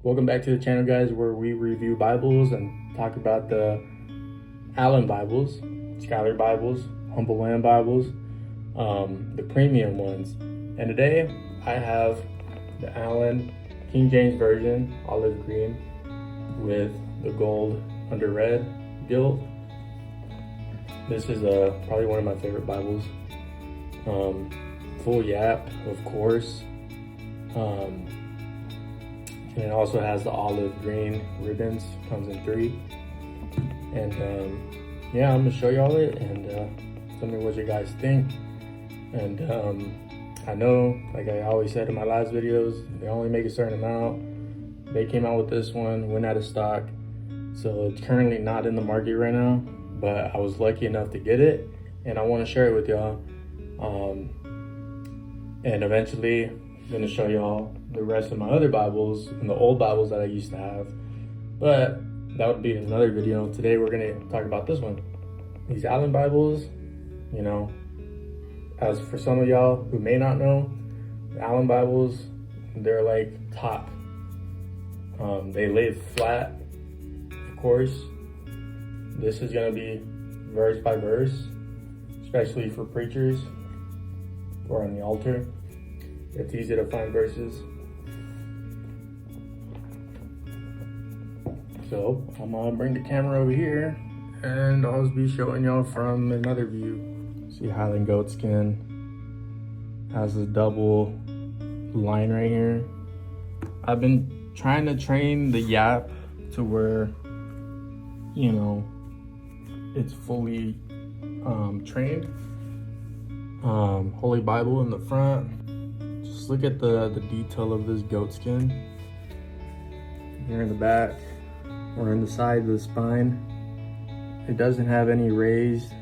Welcome back to the channel, guys, where we review Bibles and talk about the Allan Bibles, Scholar Bibles, Humble Land Bibles, the premium ones. And today I have the Allan King James Version, olive green, with the gold under red gilt. This is probably one of my favorite Bibles. Full yap, of course. And it also has the olive green ribbons, comes in 3. And yeah, I'm gonna show y'all it and tell me what you guys think. And I know, like I always said in my last videos, they only make a certain amount. They came out with this one, went out of stock. So it's currently not in the market right now, but I was lucky enough to get it and I wanna share it with y'all. And eventually I'm gonna show y'all the rest of my other Bibles and the old Bibles that I used to have, but that would be another video. Today we're gonna talk about this one. These Allan Bibles, you know, as for some of y'all who may not know, the Allan Bibles, they're like top. They lay flat, of course. This is gonna be verse by verse, especially for preachers or on the altar. It's easy to find verses. So I'm gonna bring the camera over here and I'll be showing y'all from another view. See, Highland Goatskin has a double line right here. I've been trying to train the yap to where, you know, it's fully trained. Holy Bible in the front. Just look at the detail of this goatskin. Here in the back or in the side of the spine. It doesn't have any raised.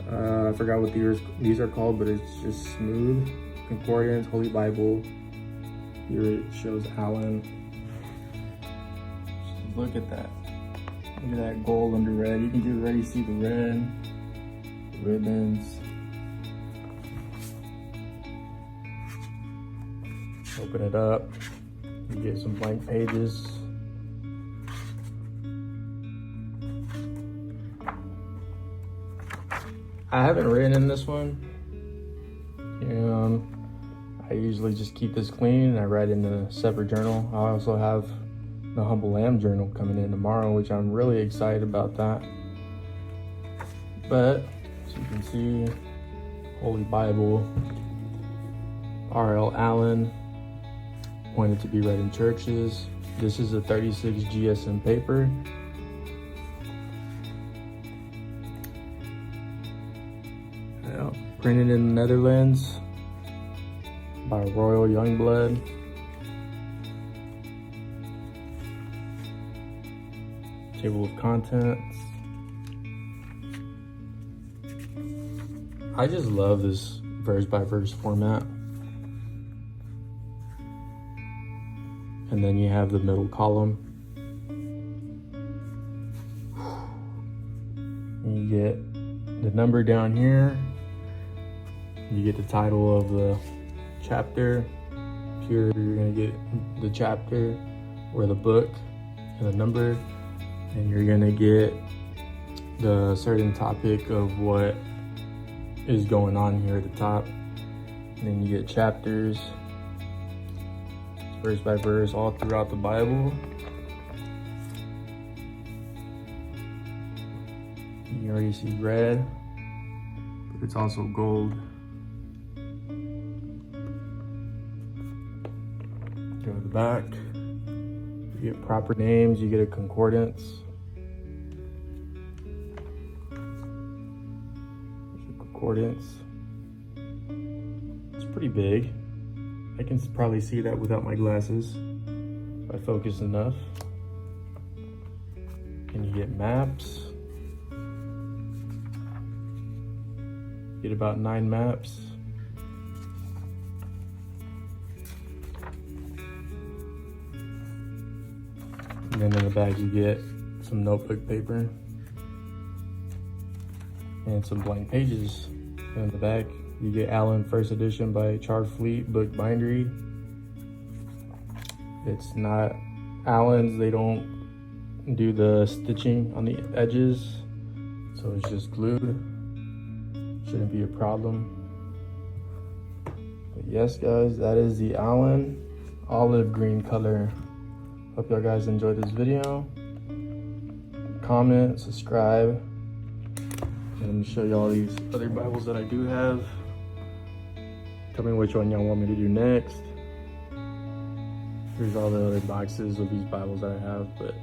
I forgot what these are called, but it's just smooth. Concordance, Holy Bible. Here it shows Allan. Just look at that. Look at that gold under red. You can already see the red ribbons. Open it up. You get some blank pages. I haven't written in this one. I usually just keep this clean and I write in a separate journal. I also have the Humble Lamb journal coming in tomorrow, which I'm really excited about that. But as you can see, Holy Bible, R.L. Allan, appointed to be read in churches. This is a 36 GSM paper. Yeah, printed in the Netherlands by Royal Youngblood. Table of contents. I just love this verse by verse format. And then you have the middle column. And you get the number down here. You get the title of the chapter. Here you're gonna get the chapter or the book and the number. And you're gonna get the certain topic of what is going on here at the top. And then you get chapters, verse by verse, all throughout the Bible. You already see red, but it's also gold. Go to the back. You get proper names, you get a concordance. Concordance. It's pretty big. I can probably see that without my glasses if I focus enough. And you get maps. Get about 9 maps. And then in the back you get some notebook paper and some blank pages. And in the back You get Allan First Edition by Charles Fleet Book Bindery. It's not Allan's, they don't do the stitching on the edges, so it's just glued. Shouldn't be a problem. But yes guys, that is the Allan olive green color. Hope y'all guys enjoyed this video. Comment, subscribe. Let me show y'all these other Bibles that I do have. Tell me which one y'all want me to do next. Here's all the other boxes of these Bibles that I have, but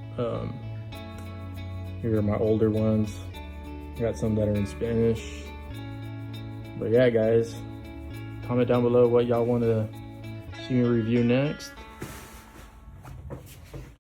here are my older ones. I got some that are in Spanish. But yeah guys, comment down below what y'all want to see me review next.